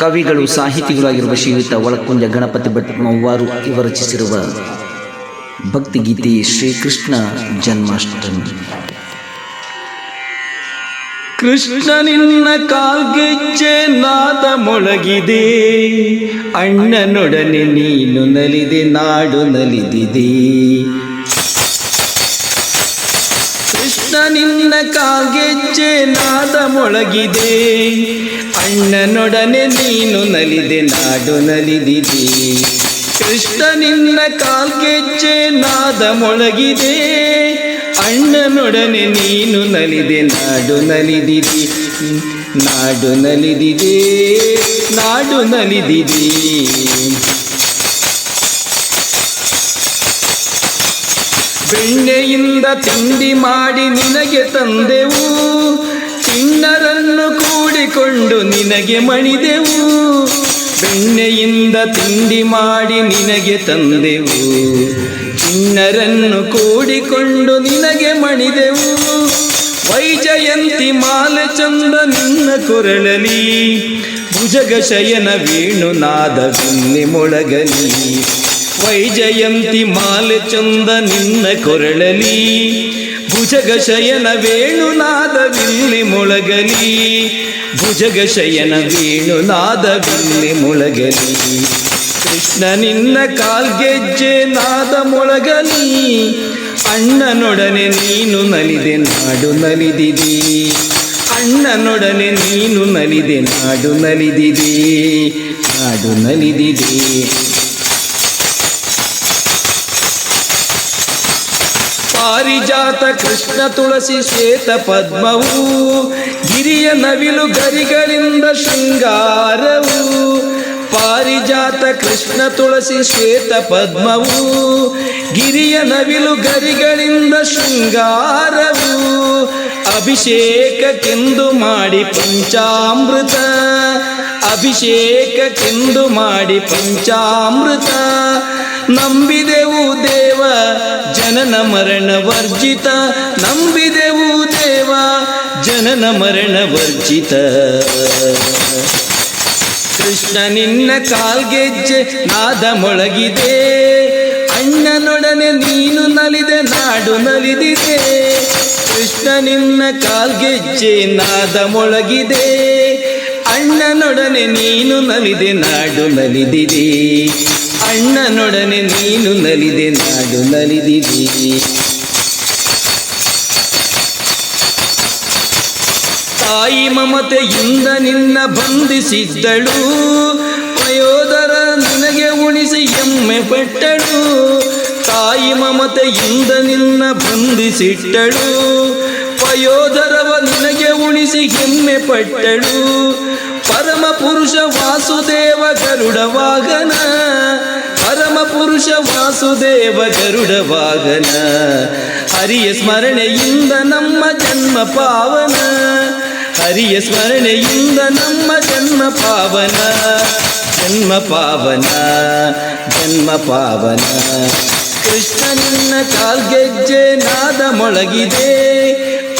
ಕವಿಗಳು ಸಾಹಿತಿಗಳಾಗಿರುವ ಶ್ರೀಯುತ ಒಳಕುಂಜ ಗಣಪತಿ ಭಟ್ ಮವ್ವಾರು ಇವರು ರಚಿಸಿರುವ ಭಕ್ತಿಗೀತೆ ಶ್ರೀಕೃಷ್ಣ ಜನ್ಮಾಷ್ಟಮಿ. ಕೃಷ್ಣ ನಿನ್ನ ಕಾಲ್ಗೆಜ್ಜೆ ನಾದ ಮೊಳಗಿದೆ, ಅಣ್ಣನೊಡನೆ ನೀನು ನಲಿದೆ, ನಾಡು ನಲಿದಿದೆ. ಕೃಷ್ಣ ನಿನ್ನ ಕಾಲ್ಗೆಜ್ಜೆ ನಾದ ಮೊಳಗಿದೆ, ಅಣ್ಣನೊಡನೆ ನೀನು ನಲಿದೆ, ನಾಡು ನಲಿದಿದೆ. ಕೃಷ್ಣ ನಿನ್ನ ಕಾಲ್ಗೆಜ್ಜೆ ನಾದ ಮೊಳಗಿದೆ, ಅಣ್ಣನೊಡನೆ ನೀನು ನಲಿದೆ, ನಾಡು ನಲಿದಿದೆ, ನಾಡು ನಲಿದಿದೆ, ನಾಡು ನಲಿದಿದೆ. ಬೆಣ್ಣೆಯಿಂದ ತಿಂಡಿ ಮಾಡಿ ನಿನಗೆ ತಂದೆವು, ಚಿಣ್ಣರನ್ನು ಕೂಡಿಕೊಂಡು ನಿನಗೆ ಮಣಿದೆವು. ಬೆಣ್ಣೆಯಿಂದ ತಿಂಡಿ ಮಾಡಿ ನಿನಗೆ ತಂದೆವು, ಚಿಣ್ಣರನ್ನು ಕೂಡಿಕೊಂಡು ನಿನಗೆ ಮಣಿದೆವು. ವೈಜಯಂತಿ ಮಾಲೆ ಚಂದ ನಿನ್ನ ಕೊರಳಲಿ, ಭುಜಗ ಶಯನ ವೇಣುನಾದವಿಲ್ಲಿ ಮೊಳಗಲಿ. ವೈಜಯಂತಿ ಮಾಲೆ ಚಂದ ನಿನ್ನ ಕೊರಳಲಿ, ಭುಜಗ ಶಯನ ವೇಣುನಾದವಿಲ್ಲಿ ಮೊಳಗಲಿ. ಭುಜಗ ಶಯನ ವೇಣುನಾದವಿಲ್ಲಿ ಮೊಳಗಲಿ. ಕೃಷ್ಣ ನಿನ್ನ ಕಾಲ್ಗೆಜ್ಜೆ ನಾದ ಮೊಳಗಲಿ, ಅಣ್ಣನೊಡನೆ ನೀನು ನಲಿದೆ, ನಾಡು ನಲಿದಿದೆ. ಅಣ್ಣನೊಡನೆ ನೀನು ನಲಿದೆ, ನಾಡು ನಲಿದಿದೆ, ನಾಡು ನಲಿದಿದೆ. ಪಾರಿಜಾತ ಕೃಷ್ಣ ತುಳಸಿ ಶ್ವೇತ ಪದ್ಮವು, ಗಿರಿಯ ನವಿಲು ಗರಿಗಳಿಂದ ಶೃಂಗಾರವು. ಪಾರಿಜಾತ ಕೃಷ್ಣ ತುಳಸಿ ಶ್ವೇತ ಪದ್ಮವು, ಗಿರಿಯ ನವಿಲು ಗರಿಗಳಿಂದ ಶೃಂಗಾರವು. ಅಭಿಷೇಕಕ್ಕೆಂದು ಮಾಡಿ ಪಂಚಾಮೃತ, ಅಭಿಷೇಕಕ್ಕೆಂದು ಮಾಡಿ ಪಂಚಾಮೃತ. ನಂಬಿದೆವು ದೇವ ಜನನ ಮರಣ ವರ್ಜಿತ, ನಂಬಿದೆವು ದೇವ ಜನನ ಮರಣ ವರ್ಜಿತ. ಕೃಷ್ಣ ನಿನ್ನ ಕಾಲ್ಗೆಜ್ಜೆ ನಾದ ಮೊಳಗಿದೆ, ಅಣ್ಣನೊಡನೆ ನೀನು ನಲಿದೆ, ನಾಡು ನಲಿದಿದೆ. ಕೃಷ್ಣ ನಿನ್ನ ಕಾಲ್ಗೆಜ್ಜೆ ನಾದ ಮೊಳಗಿದೆ, ಅಣ್ಣನೊಡನೆ ನೀನು ನಲಿದೆ, ನಾಡು ನಲಿದಿದೆ. ಅಣ್ಣನೊಡನೆ ನೀನು ನಲಿದೆ, ನಾಡು ನಲಿದಿದೆ. ತಾಯಿ ಮಮತೆಯಿಂದ ನಿನ್ನ ಬಂಧಿಸಿದ್ದಳು, ವಯೋಧರ ನಿನಗೆ ಉಣಿಸಿ ಎಮ್ಮೆ ಪಟ್ಟಳು. ತಾಯಿ ಮಮತೆಯಿಂದ ನಿನ್ನ ಬಂಧಿಸಿಟ್ಟಳು, ವಯೋಧರವ ನಿನಗೆ ಉಣಿಸಿ ಎಮ್ಮೆ ಪಟ್ಟಳು. ಪರಮ ಪುರುಷ ವಾಸುದೇವ ಗರುಡ ವಾಹನ, ಪರಮ ಪುರುಷ ವಾಸುದೇವ ಗರುಡ ವಾಹನ. ಹರಿಯ ಸ್ಮರಣೆಯಿಂದ ನಮ್ಮ ಜನ್ಮ ಪಾವನ, ಹರಿಯ ಸ್ಮರಣೆಯಿಂದ ನಮ್ಮ ಜನ್ಮ ಪಾವನ. ಜನ್ಮ ಪಾವನ, ಜನ್ಮ ಪಾವನ. ಕೃಷ್ಣ ನಿನ್ನ ಕಾಲ್ಗೆಜ್ಜೆ ನಾದ ಮೊಳಗಿದೆ,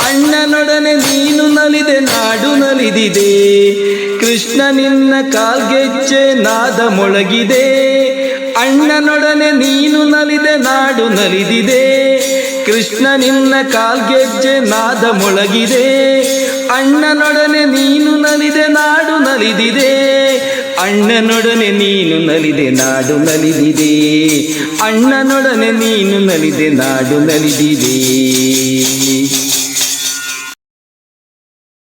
ಅಣ್ಣನೊಡನೆ ನೀನು ನಲಿದೆ, ನಾಡು ನಲಿದಿದೆ. ಕೃಷ್ಣ ನಿನ್ನ ಕಾಲ್ಗೆಜ್ಜೆ ನಾದ ಮೊಳಗಿದೆ, ಅಣ್ಣನೊಡನೆ ನೀನು ನಲಿದೆ, ನಾಡು ನಲಿದಿದೆ. ಕೃಷ್ಣ ನಿನ್ನ ಕಾಲ್ಗೆಜ್ಜೆ ನಾದ ಮೊಳಗಿದೆ, ಅಣ್ಣನೊಡನೆ ನೀನು ನಲಿದೆ, ನಾಡು ನಲಿದಿದೆ. ಅಣ್ಣನೊಡನೆ ನೀನು ನಲಿದೆ, ನಾಡು ನಲಿದಿದೆ. ಅಣ್ಣನೊಡನೆ ನೀನು ನಲಿದೆ, ನಾಡು ನಲಿದಿದೆ.